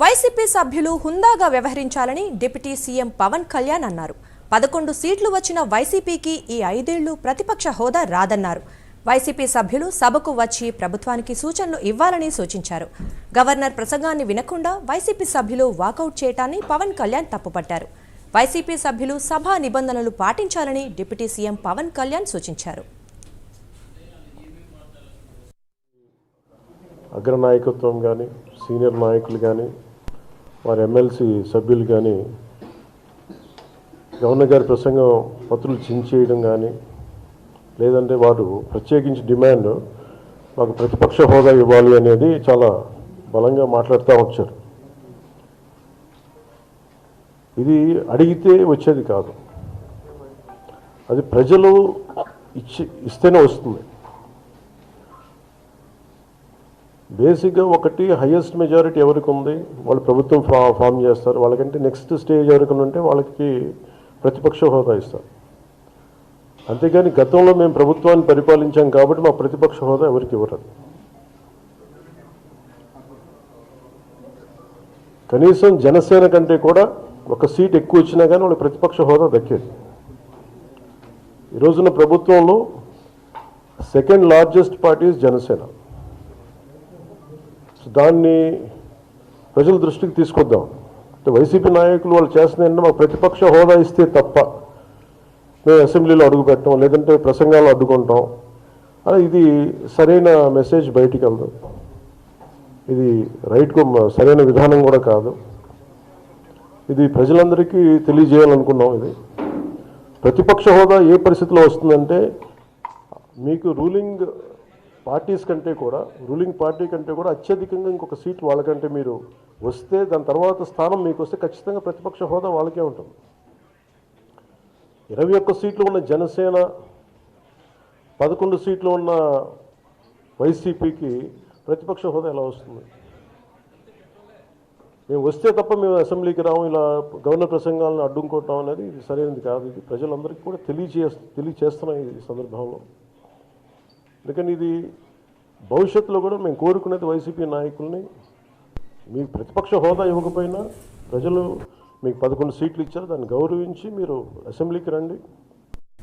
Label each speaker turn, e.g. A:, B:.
A: YCP సభ్యులు హుందాగా వ్యవహరించాలని డిప్యూటీ సీఎం పవన్ కళ్యాణ్ అన్నారు. 11 సీట్లు వచ్చిన వైసీపీకి ఈ 5 ఏళ్లు ప్రతిపక్ష హోదా రాదన్నారు. వైసీపీ సభ్యులు సభకు వచ్చి ప్రభుత్వానికి సూచనలు ఇవ్వాలని సూచించారు. గవర్నర్ ప్రసంగాన్ని వినకుండా వైసీపీ సభ్యులు వాకౌట్ చేయటాన్ని పవన్ కళ్యాణ్ తప్పుపట్టారు. వైసీపీ సభ్యులు సభా నిబంధనలు పాటించాలని డిప్యూటీ సీఎం పవన్ కళ్యాణ్ సూచించారు.
B: అగ్రనాయకత్వం కానీ సీనియర్ నాయకులు కానీ వారి ఎమ్మెల్సీ సభ్యులు కానీ గవర్నర్ గారి ప్రసంగం పత్రులు చించేయడం కానీ లేదంటే వారు ప్రత్యేకించి డిమాండ్ మాకు ప్రతిపక్ష హోదా ఇవ్వాలి అనేది చాలా బలంగా మాట్లాడుతూ వచ్చారు. ఇది అడిగితే వచ్చేది కాదు, అది ప్రజలు ఇస్తేనే వస్తుంది. బేసిక్గా ఒకటి హయ్యెస్ట్ మెజారిటీ ఎవరికి ఉంది వాళ్ళు ప్రభుత్వం ఫామ్ చేస్తారు, వాళ్ళకంటే నెక్స్ట్ స్టేజ్ ఎవరికి ఉంటే వాళ్ళకి ప్రతిపక్ష హోదా ఇస్తారు. అంతేగాని గతంలో మేము ప్రభుత్వాన్ని పరిపాలించాం కాబట్టి మా ప్రతిపక్ష హోదా ఎవరికి ఇవ్వరు. కనీసం జనసేన కంటే కూడా ఒక సీట్ ఎక్కువ వచ్చినా కానీ వాళ్ళకి ప్రతిపక్ష హోదా దక్కేది. ఈ రోజున ప్రభుత్వంలో సెకండ్ లార్జెస్ట్ పార్టీ జనసేన. దాన్ని ప్రజల దృష్టికి తీసుకొద్దాం. వైసీపీ నాయకులు వాళ్ళు చేస్తున్నాయంటే మాకు ప్రతిపక్ష హోదా ఇస్తే తప్ప మేము అసెంబ్లీలో అడుగు పెట్టాం, లేదంటే ప్రసంగాలు అడ్డుకుంటాం అలా ఇది సరైన మెసేజ్ బయటికి వెళ్దాం. ఇది సరైన విధానం కూడా కాదు. ఇది ప్రజలందరికీ తెలియజేయాలనుకున్నాం. ఇది ప్రతిపక్ష హోదా ఏ పరిస్థితిలో వస్తుందంటే మీకు రూలింగ్ పార్టీ కంటే కూడా అత్యధికంగా ఇంకొక సీట్ వాళ్ళకంటే మీరు వస్తే దాని తర్వాత స్థానం మీకు వస్తే ఖచ్చితంగా ప్రతిపక్ష హోదా వాళ్ళకే ఉంటుంది. 21 సీట్లు ఉన్న జనసేన 11 సీట్లు ఉన్న వైసీపీకి ప్రతిపక్ష హోదా ఎలా వస్తుంది? మేము వస్తే తప్ప మేము అసెంబ్లీకి రాము, ఇలా గవర్నర్ ప్రసంగాలను అడ్డుకోవటం అనేది ఇది సరైనది కాదు. ఇది ప్రజలందరికీ కూడా తెలియచేస్తున్నాయి ఈ సందర్భంలో. అందుకని ఇది భవిష్యత్తులో కూడా మేము కోరుకునేది వైసీపీ నాయకుల్ని, మీకు ప్రతిపక్ష హోదా ఇవ్వకపోయినా ప్రజలు మీకు 11 సీట్లు ఇచ్చారు, దాన్ని గౌరవించి మీరు అసెంబ్లీకి రండి.